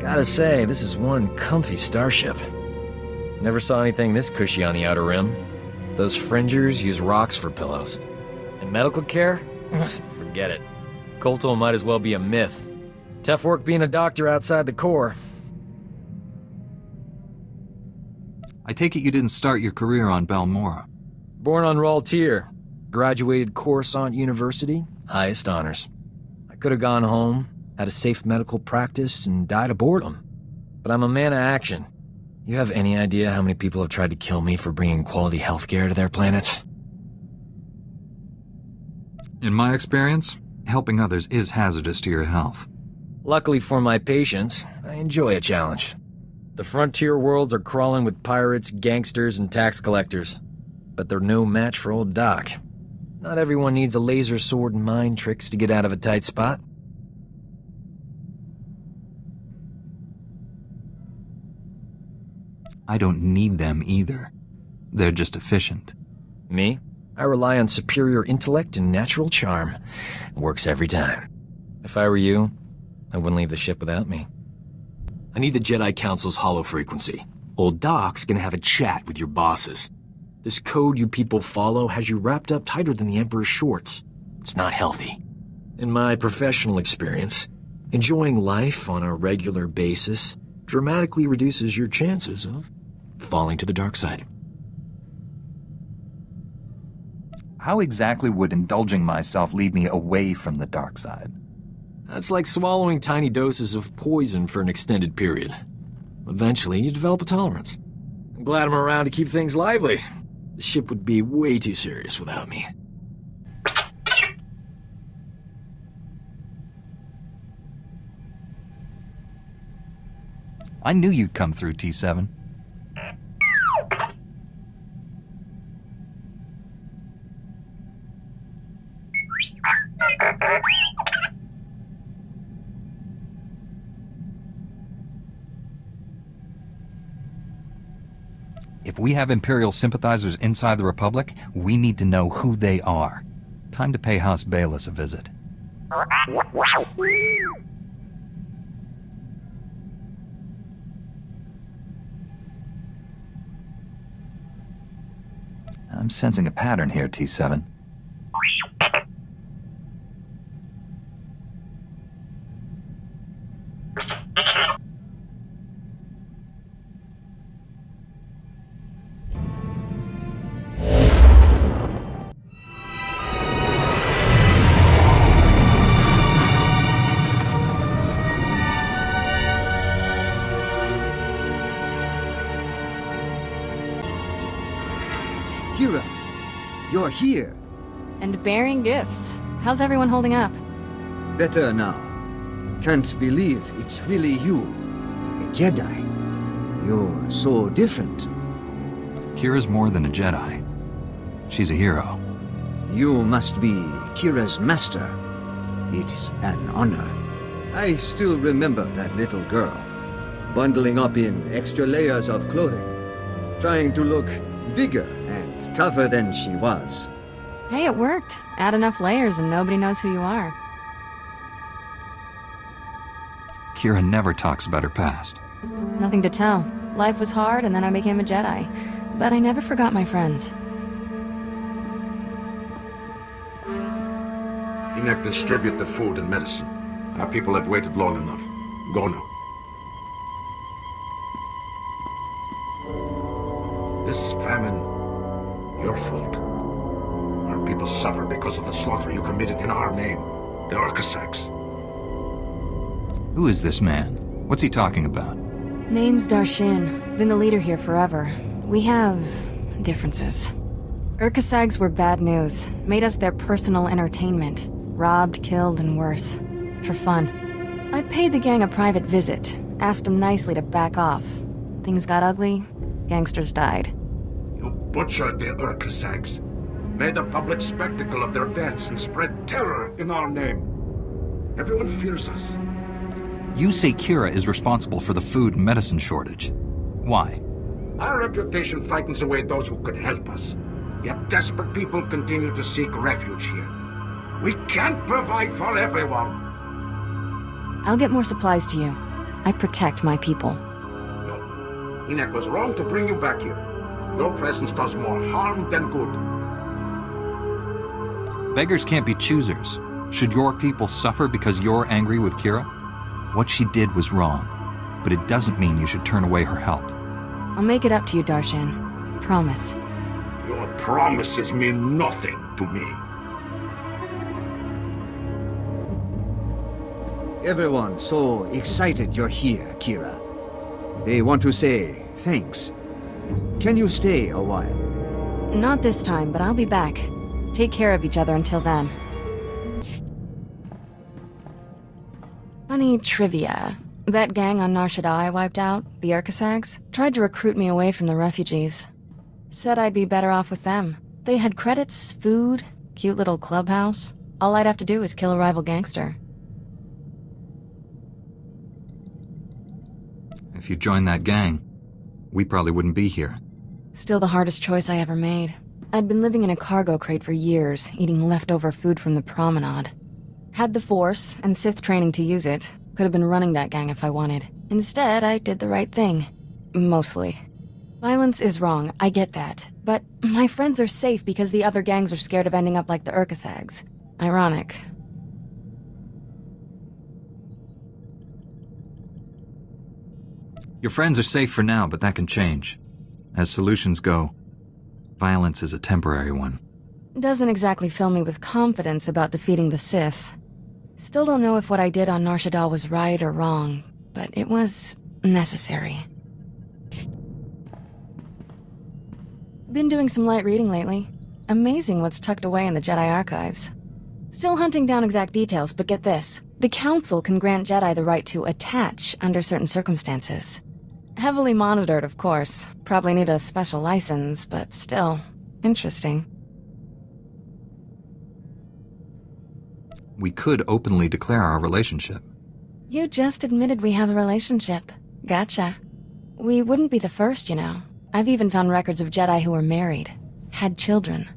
Gotta say, this is one comfy starship. Never saw anything this cushy on the Outer Rim. Those fringers use rocks for pillows. And medical care? Forget it. Kolto might as well be a myth. Tough work being a doctor outside the Corps. I take it you didn't start your career on Balmora. Born on Raltier. Graduated Coruscant University. Highest honors. I could have gone home, had a safe medical practice, and died of boredom. But I'm a man of action. You have any idea how many people have tried to kill me for bringing quality healthcare to their planets? In my experience, helping others is hazardous to your health. Luckily for my patients, I enjoy a challenge. The frontier worlds are crawling with pirates, gangsters, and tax collectors. But they're no match for old Doc. Not everyone needs a laser sword and mind tricks to get out of a tight spot. I don't need them either. They're just efficient. Me? I rely on superior intellect and natural charm. It works every time. If I were you, I wouldn't leave the ship without me. I need the Jedi Council's hollow frequency. Old Doc's gonna have a chat with your bosses. This code you people follow has you wrapped up tighter than the Emperor's shorts. It's not healthy. In my professional experience, enjoying life on a regular basis dramatically reduces your chances of falling to the dark side. How exactly would indulging myself lead me away from the dark side? That's like swallowing tiny doses of poison for an extended period. Eventually, you develop a tolerance. I'm glad I'm around to keep things lively. The ship would be way too serious without me. I knew you'd come through, T7. If we have Imperial sympathizers inside the Republic, we need to know who they are. Time to pay House Bayless a visit. I'm sensing a pattern here, T7. Kira, you're here. And bearing gifts. How's everyone holding up? Better now. Can't believe it's really you. A Jedi. You're so different. Kira's more than a Jedi. She's a hero. You must be Kira's master. It's an honor. I still remember that little girl, bundling up in extra layers of clothing, trying to look bigger and tougher than she was. Hey, it worked. Add enough layers and nobody knows who you are. Kira never talks about her past. Nothing to tell. Life was hard and then I became a Jedi. But I never forgot my friends. Enoch, distribute the food and medicine. Our people have waited long enough. Go now. This famine, your fault. Our people suffer because of the slaughter you committed in our name. The Arcasacs. Who is this man? What's he talking about? Name's Darshin. Been the leader here forever. We have differences. Urkasags were bad news. Made us their personal entertainment. Robbed, killed, and worse. For fun. I paid the gang a private visit. Asked them nicely to back off. Things got ugly. Gangsters died. You butchered the Urkasags. Made a public spectacle of their deaths and spread terror in our name. Everyone fears us. You say Kira is responsible for the food and medicine shortage. Why? Our reputation frightens away those who could help us. Yet desperate people continue to seek refuge here. We can't provide for everyone. I'll get more supplies to you. I protect my people. No. Enoch was wrong to bring you back here. Your presence does more harm than good. Beggars can't be choosers. Should your people suffer because you're angry with Kira? What she did was wrong, but it doesn't mean you should turn away her help. I'll make it up to you, Darshan. Promise. Your promises mean nothing to me. Everyone's so excited you're here, Kira. They want to say thanks. Can you stay a while? Not this time, but I'll be back. Take care of each other until then. Funny trivia. That gang on Nar Shaddaa I wiped out, the Urkasags, tried to recruit me away from the refugees. Said I'd be better off with them. They had credits, food, cute little clubhouse. All I'd have to do is kill a rival gangster. If you joined that gang, we probably wouldn't be here. Still the hardest choice I ever made. I'd been living in a cargo crate for years, eating leftover food from the promenade. Had the Force and Sith training to use it. Could have been running that gang if I wanted. Instead, I did the right thing. Mostly. Violence is wrong, I get that. But my friends are safe because the other gangs are scared of ending up like the Urkasags. Ironic. Your friends are safe for now, but that can change. As solutions go, violence is a temporary one. Doesn't exactly fill me with confidence about defeating the Sith. Still don't know if what I did on Nar Shaddaa was right or wrong, but it was necessary. Been doing some light reading lately. Amazing what's tucked away in the Jedi archives. Still hunting down exact details, but get this. The Council can grant Jedi the right to attach under certain circumstances. Heavily monitored, of course. Probably need a special license, but still, interesting. We could openly declare our relationship. You just admitted we have a relationship. Gotcha. We wouldn't be the first, you know. I've even found records of Jedi who were married. Had children.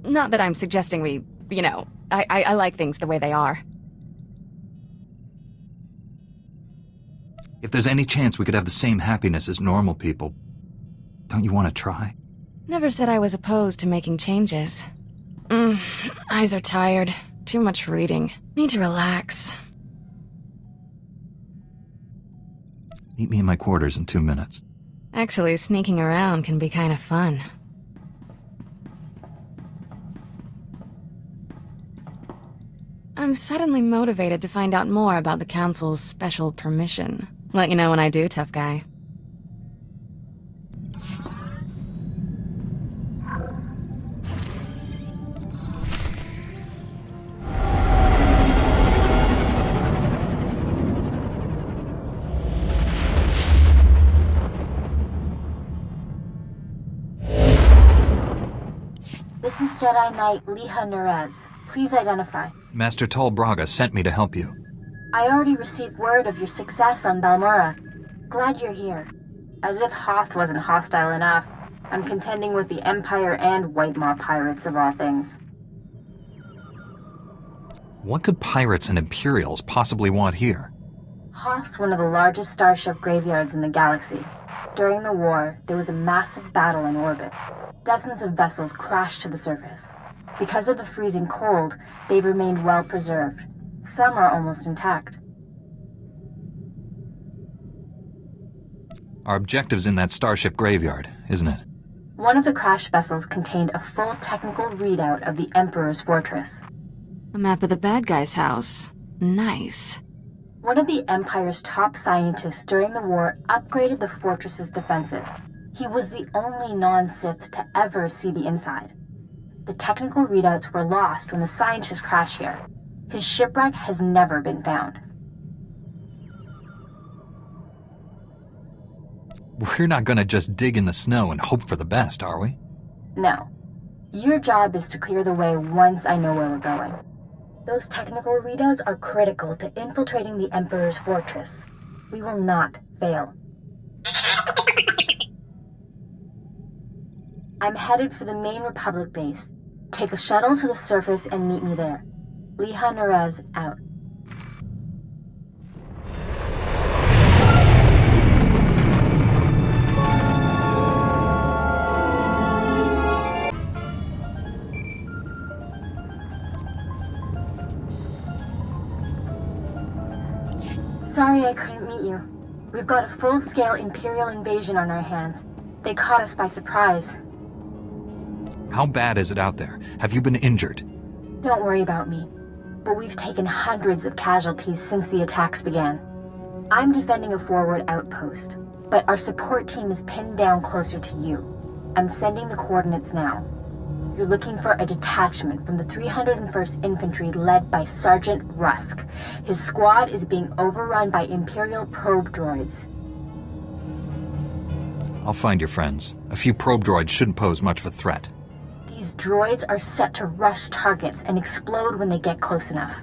Not that I'm suggesting we, you know, I like things the way they are. If there's any chance we could have the same happiness as normal people, don't you want to try? Never said I was opposed to making changes. Eyes are tired. Too much reading. Need to relax. Meet me in my quarters in 2 minutes. Actually, sneaking around can be kind of fun. I'm suddenly motivated to find out more about the Council's special permission. Let you know when I do, tough guy. This is Jedi Knight Liha Nerez. Please identify. Master Tol Braga sent me to help you. I already received word of your success on Balmora. Glad you're here. As if Hoth wasn't hostile enough, I'm contending with the Empire and White Maw pirates of all things. What could pirates and Imperials possibly want here? Hoth's one of the largest starship graveyards in the galaxy. During the war, there was a massive battle in orbit. Dozens of vessels crashed to the surface. Because of the freezing cold, they've remained well preserved. Some are almost intact. Our objective's in that starship graveyard, isn't it? One of the crash vessels contained a full technical readout of the Emperor's fortress. A map of the bad guy's house. Nice. One of the Empire's top scientists during the war upgraded the fortress's defenses. He was the only non-Sith to ever see the inside. The technical readouts were lost when the scientists crashed here. His shipwreck has never been found. We're not gonna just dig in the snow and hope for the best, are we? No. Your job is to clear the way once I know where we're going. Those technical readouts are critical to infiltrating the Emperor's fortress. We will not fail. I'm headed for the main Republic base. Take a shuttle to the surface and meet me there. Liha Nerez out. sorry I couldn't meet you. We've got a full-scale Imperial invasion on our hands. They caught us by surprise. How bad is it out there? Have you been injured? Don't worry about me, but we've taken hundreds of casualties since the attacks began. I'm defending a forward outpost, but our support team is pinned down closer to you. I'm sending the coordinates now. You're looking for a detachment from the 301st Infantry led by Sergeant Rusk. His squad is being overrun by Imperial probe droids. I'll find your friends. A few probe droids shouldn't pose much of a threat. These droids are set to rush targets and explode when they get close enough.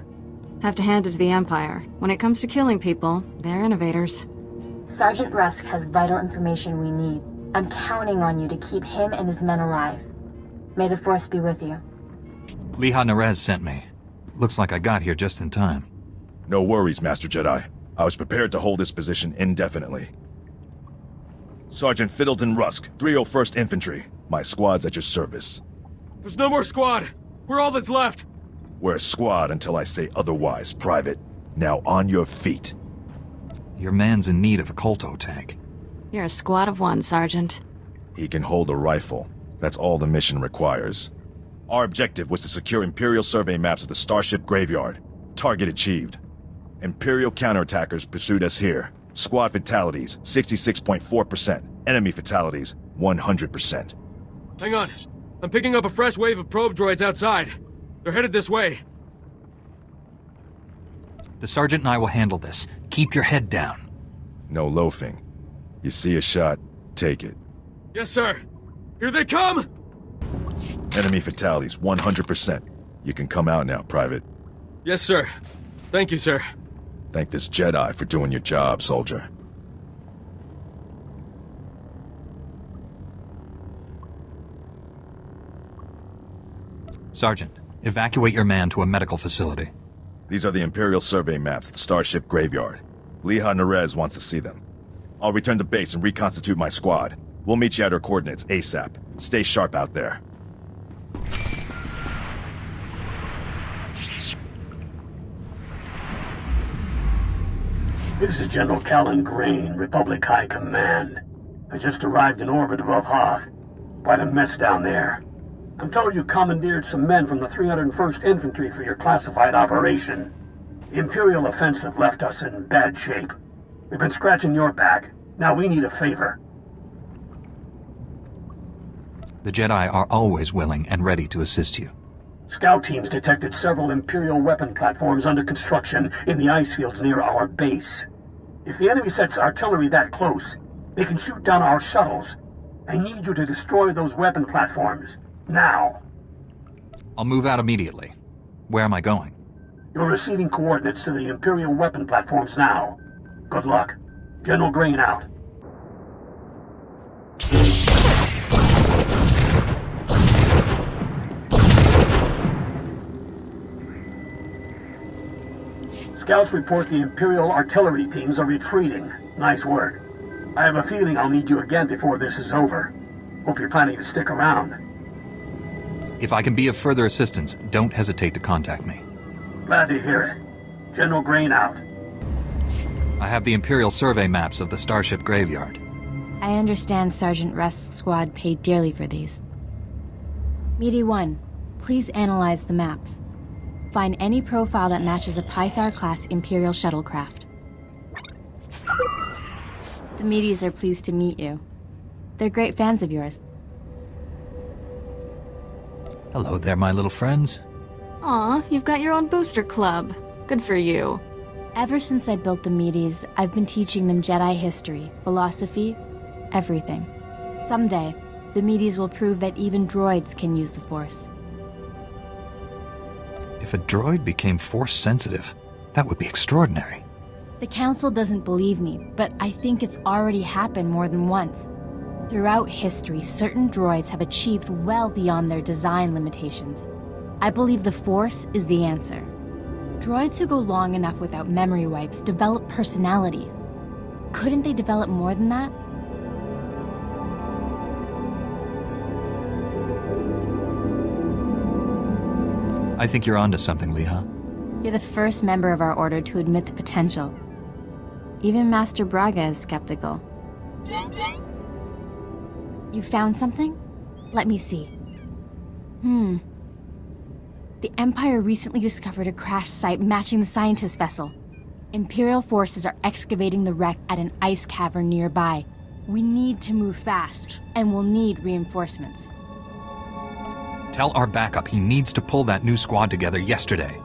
Have to hand it to the Empire. When it comes to killing people, they're innovators. Sergeant Rusk has vital information we need. I'm counting on you to keep him and his men alive. May the Force be with you. Liha Nerez sent me. Looks like I got here just in time. No worries, Master Jedi. I was prepared to hold this position indefinitely. Sergeant Fiddleton Rusk, 301st Infantry. My squad's at your service. There's no more squad. We're all that's left. We're a squad until I say otherwise, Private. Now on your feet. Your man's in need of a Kolto tank. You're a squad of one, Sergeant. He can hold a rifle. That's all the mission requires. Our objective was to secure Imperial survey maps of the Starship Graveyard. Target achieved. Imperial counterattackers pursued us here. Squad fatalities, 66.4%. Enemy fatalities, 100%. Hang on. I'm picking up a fresh wave of probe droids outside. They're headed this way. The Sergeant and I will handle this. Keep your head down. No loafing. You see a shot, take it. Yes, sir. Here they come! Enemy fatalities, 100%. You can come out now, Private. Yes, sir. Thank you, sir. Thank this Jedi for doing your job, soldier. Sergeant, evacuate your man to a medical facility. These are the Imperial survey maps of the Starship Graveyard. Liha Nerez wants to see them. I'll return to base and reconstitute my squad. We'll meet you at our coordinates ASAP. Stay sharp out there. This is General Callan Grain, Republic High Command. I just arrived in orbit above Hoth. Quite a mess down there. I'm told you commandeered some men from the 301st Infantry for your classified operation. The Imperial offensive left us in bad shape. We've been scratching your back. Now we need a favor. The Jedi are always willing and ready to assist you. Scout teams detected several Imperial weapon platforms under construction in the ice fields near our base. If the enemy sets artillery that close, they can shoot down our shuttles. I need you to destroy those weapon platforms. Now. I'll move out immediately. Where am I going? You're receiving coordinates to the Imperial weapon platforms now. Good luck. General Grain out. Scouts report the Imperial artillery teams are retreating. Nice work. I have a feeling I'll need you again before this is over. Hope you're planning to stick around. If I can be of further assistance, don't hesitate to contact me. Glad to hear it. General Grain out. I have the Imperial survey maps of the Starship Graveyard. I understand Sergeant Rusk's squad paid dearly for these. Meaty 1, please analyze the maps. Find any profile that matches a Pythar-class Imperial shuttlecraft. The Meaties are pleased to meet you. They're great fans of yours. Hello there, my little friends. Aw, you've got your own booster club. Good for you. Ever since I built the Meaties, I've been teaching them Jedi history, philosophy, everything. Someday, the Meaties will prove that even droids can use the Force. If a droid became Force-sensitive, that would be extraordinary. The Council doesn't believe me, but I think it's already happened more than once. Throughout history, certain droids have achieved well beyond their design limitations. I believe the Force is the answer. Droids who go long enough without memory wipes develop personalities. Couldn't they develop more than that? I think you're onto something, Liha. You're the first member of our order to admit the potential. Even Master Braga is skeptical. You found something? Let me see. The Empire recently discovered a crash site matching the scientist vessel. Imperial forces are excavating the wreck at an ice cavern nearby. We need to move fast, and we'll need reinforcements. Tell our backup he needs to pull that new squad together yesterday.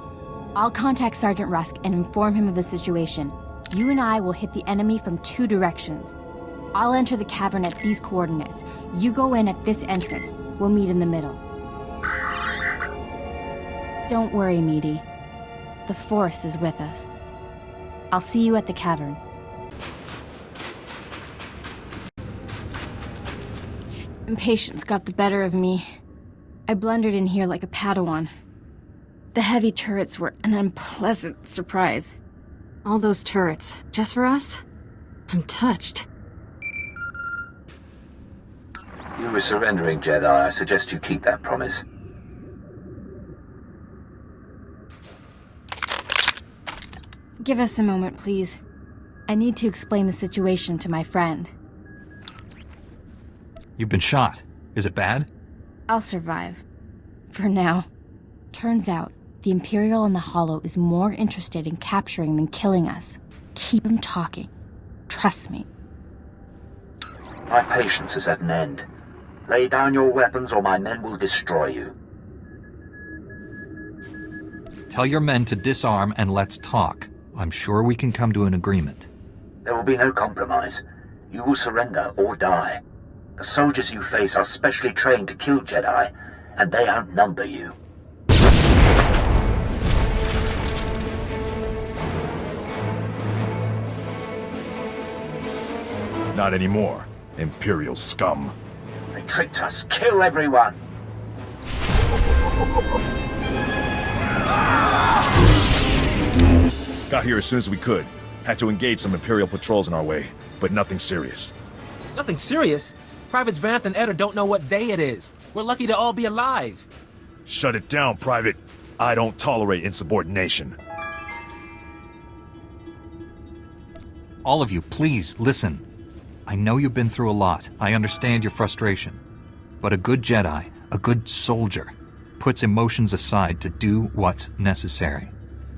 I'll contact Sergeant Rusk and inform him of the situation. You and I will hit the enemy from 2 directions. I'll enter the cavern at these coordinates. You go in at this entrance. We'll meet in the middle. Don't worry, Meaty. The Force is with us. I'll see you at the cavern. Impatience got the better of me. I blundered in here like a Padawan. The heavy turrets were an unpleasant surprise. All those turrets, just for us? I'm touched. You were surrendering, Jedi. I suggest you keep that promise. Give us a moment, please. I need to explain the situation to my friend. You've been shot. Is it bad? I'll survive. For now. Turns out, the Imperial in the Hollow is more interested in capturing than killing us. Keep him talking. Trust me. My patience is at an end. Lay down your weapons or my men will destroy you. Tell your men to disarm and let's talk. I'm sure we can come to an agreement. There will be no compromise. You will surrender or die. The soldiers you face are specially trained to kill Jedi, and they outnumber you. Not anymore, Imperial scum. They tricked us. Kill everyone! Got here as soon as we could. Had to engage some Imperial patrols in our way, but nothing serious. Nothing serious? Privates Vanth and Eder don't know what day it is. We're lucky to all be alive. Shut it down, Private. I don't tolerate insubordination. All of you, please, listen. I know you've been through a lot. I understand your frustration. But a good Jedi, a good soldier, puts emotions aside to do what's necessary.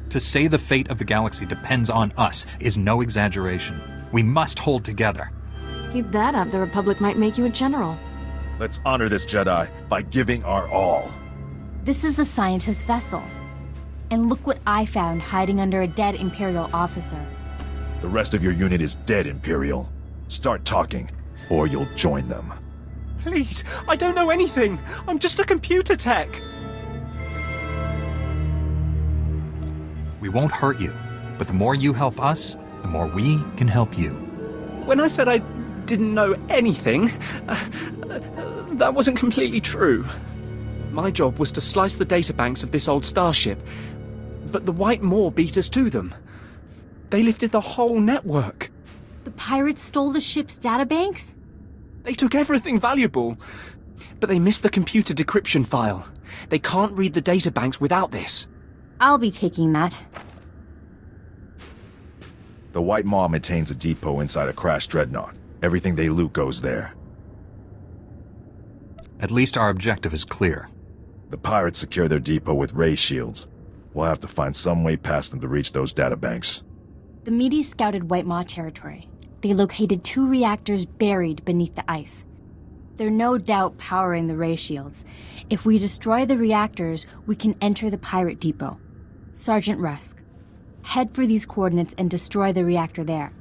To say the fate of the galaxy depends on us is no exaggeration. We must hold together. Keep that up, the Republic might make you a general. Let's honor this Jedi by giving our all. This is the scientist vessel. And look what I found hiding under a dead Imperial officer. The rest of your unit is dead, Imperial. Start talking, or you'll join them. Please, I don't know anything. I'm just a computer tech. We won't hurt you, but the more you help us, the more we can help you. When I said I didn't know anything, that wasn't completely true. My job was to slice the databanks of this old starship, but the White Maw beat us to them. They lifted the whole network. The pirates stole the ship's databanks? They took everything valuable, but they missed the computer decryption file. They can't read the databanks without this. I'll be taking that. The White Maw maintains a depot inside a crashed dreadnought. Everything they loot goes there. At least our objective is clear. The pirates secure their depot with ray shields. We'll have to find some way past them to reach those databanks. The Meaties scouted White Maw territory. They located 2 reactors buried beneath the ice. They're no doubt powering the ray shields. If we destroy the reactors, we can enter the pirate depot. Sergeant Rusk, head for these coordinates and destroy the reactor there.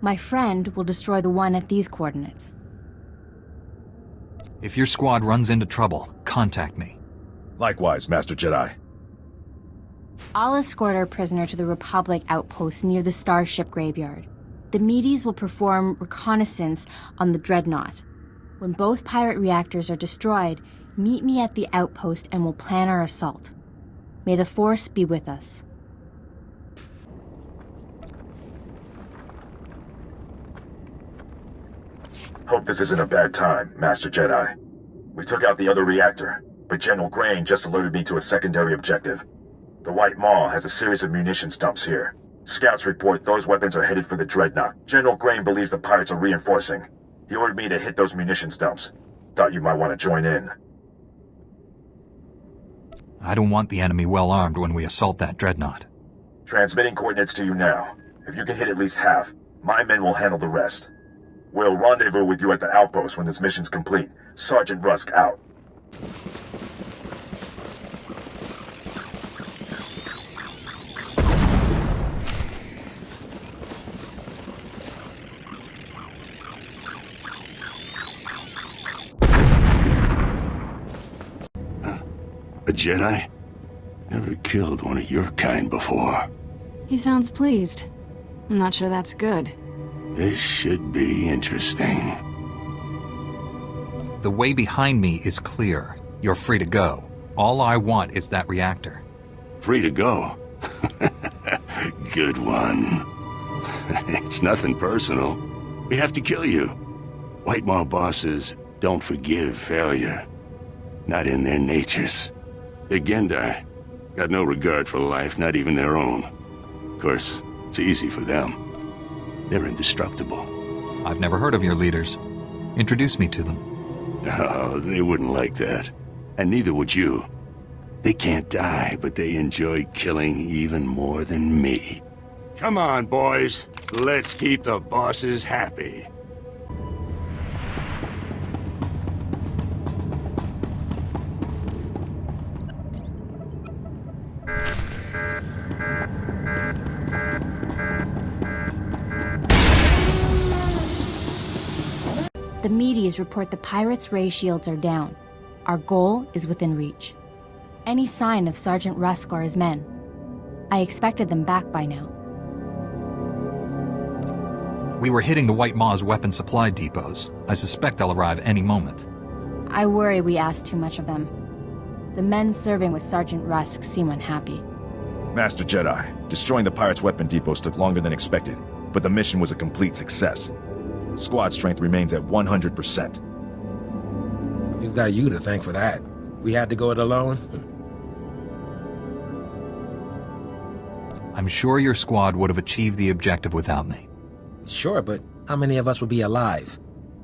My friend will destroy the one at these coordinates. If your squad runs into trouble, contact me. Likewise, Master Jedi. I'll escort our prisoner to the Republic outpost near the starship graveyard. The Meaties will perform reconnaissance on the dreadnought. When both pirate reactors are destroyed, meet me at the outpost and we'll plan our assault. May the Force be with us. Hope this isn't a bad time, Master Jedi. We took out the other reactor, but General Grain just alerted me to a secondary objective. The White Maw has a series of munitions dumps here. Scouts report those weapons are headed for the Dreadnought. General Grain believes the pirates are reinforcing. He ordered me to hit those munitions dumps. Thought you might want to join in. I don't want the enemy well armed when we assault that Dreadnought. Transmitting coordinates to you now. If you can hit at least half, my men will handle the rest. We'll rendezvous with you at the outpost when this mission's complete. Sergeant Rusk out. A Jedi? Never killed one of your kind before. He sounds pleased. I'm not sure that's good. This should be interesting. The way behind me is clear. You're free to go. All I want is that reactor. Free to go? Good one. It's nothing personal. We have to kill you. White Maw bosses don't forgive failure. Not in their natures. They're Gendai. Got no regard for life, not even their own. Of course, it's easy for them. They're indestructible. I've never heard of your leaders. Introduce me to them. Oh, they wouldn't like that. And neither would you. They can't die, but they enjoy killing even more than me. Come on, boys. Let's keep the bosses happy. The Medes report the pirates' ray shields are down. Our goal is within reach. Any sign of Sergeant Rusk or his men? I expected them back by now. We were hitting the White Maw's weapon supply depots. I suspect they'll arrive any moment. I worry we asked too much of them. The men serving with Sergeant Rusk seem unhappy. Master Jedi, destroying the pirates' weapon depots took longer than expected, but the mission was a complete success. Squad strength remains at 100%. We've got you to thank for that. We had to go it alone. I'm sure your squad would have achieved the objective without me. Sure, but how many of us would be alive?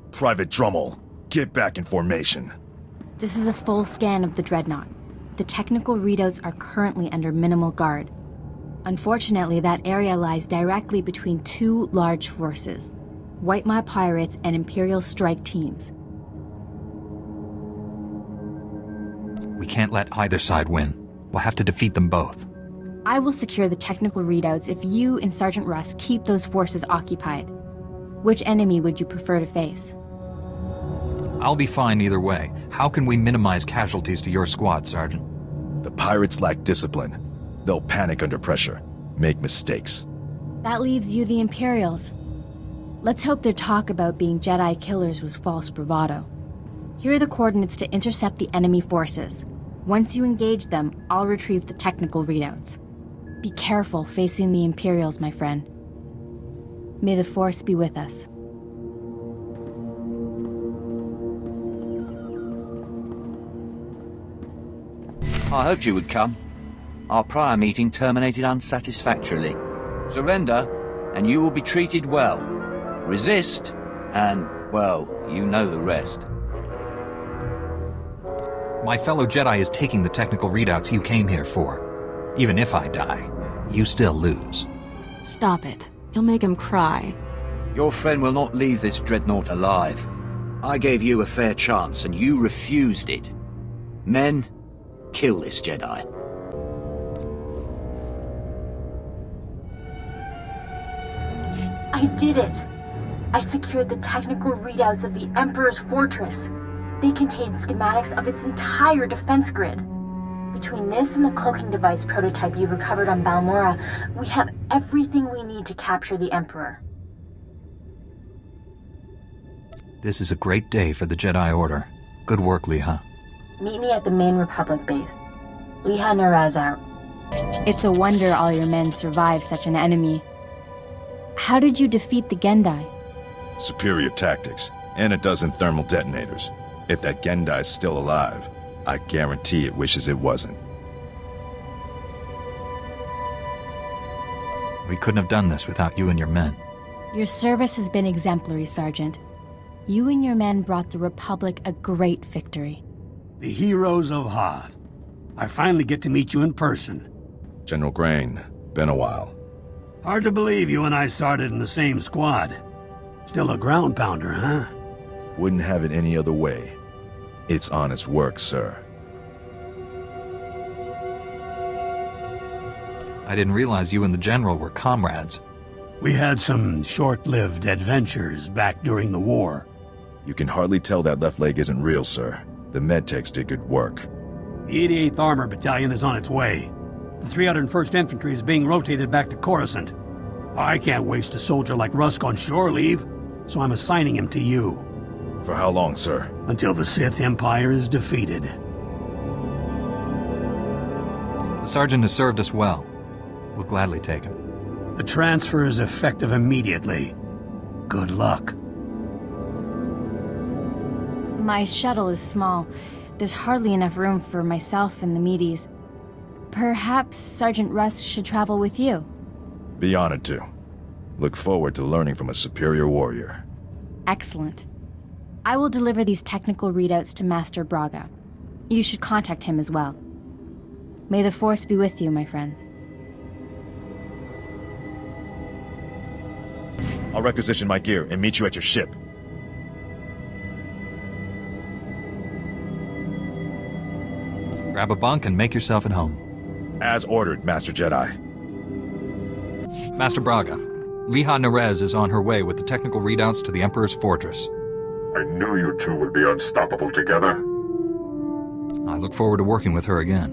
Private Drummel, get back in formation. This is a full scan of the Dreadnought. The technical readouts are currently under minimal guard. Unfortunately, that area lies directly between two large forces. White Maw pirates and Imperial strike teams. We can't let either side win. We'll have to defeat them both. I will secure the technical readouts if you and Sergeant Rusk keep those forces occupied. Which enemy would you prefer to face? I'll be fine either way. How can we minimize casualties to your squad, Sergeant? The pirates lack discipline. They'll panic under pressure, make mistakes. That leaves you the Imperials. Let's hope their talk about being Jedi killers was false bravado. Here are the coordinates to intercept the enemy forces. Once you engage them, I'll retrieve the technical readouts. Be careful facing the Imperials, my friend. May the Force be with us. I hoped you would come. Our prior meeting terminated unsatisfactorily. Surrender, and you will be treated well. Resist, and, well, you know the rest. My fellow Jedi is taking the technical readouts you came here for. Even if I die, you still lose. Stop it. You'll make him cry. Your friend will not leave this dreadnought alive. I gave you a fair chance, and you refused it. Men, kill this Jedi. I did it! I secured the technical readouts of the Emperor's fortress. They contain schematics of its entire defense grid. Between this and the cloaking device prototype you recovered on Balmora, we have everything we need to capture the Emperor. This is a great day for the Jedi Order. Good work, Liha. Meet me at the main Republic base. Liha Naraz out. It's a wonder all your men survived such an enemy. How did you defeat the Gendai? Superior tactics, and a dozen thermal detonators. If that Gendai's still alive, I guarantee it wishes it wasn't. We couldn't have done this without you and your men. Your service has been exemplary, Sergeant. You and your men brought the Republic a great victory. The heroes of Hoth. I finally get to meet you in person. General Grain, been a while. Hard to believe you and I started in the same squad. Still a ground pounder, huh? Wouldn't have it any other way. It's honest work, sir. I didn't realize you and the General were comrades. We had some short-lived adventures back during the war. You can hardly tell that left leg isn't real, sir. The medtechs did good work. The 88th Armor Battalion is on its way. The 301st Infantry is being rotated back to Coruscant. I can't waste a soldier like Rusk on shore leave, so I'm assigning him to you. For how long, sir? Until the Sith Empire is defeated. The Sergeant has served us well. We'll gladly take him. The transfer is effective immediately. Good luck. My shuttle is small. There's hardly enough room for myself and the meaties. Perhaps Sergeant Rusk should travel with you. Be honored to. Look forward to learning from a superior warrior. Excellent. I will deliver these technical readouts to Master Braga. You should contact him as well. May the Force be with you, my friends. I'll requisition my gear and meet you at your ship. Grab a bunk and make yourself at home. As ordered, Master Jedi. Master Braga, Liha Nerez is on her way with the technical readouts to the Emperor's fortress. I knew you two would be unstoppable together. I look forward to working with her again.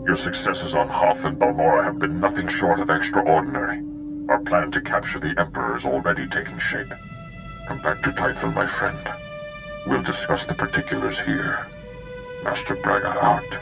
Your successes on Hoth and Balmora have been nothing short of extraordinary. Our plan to capture the Emperor is already taking shape. Come back to Tython, my friend. We'll discuss the particulars here. Master Braga out.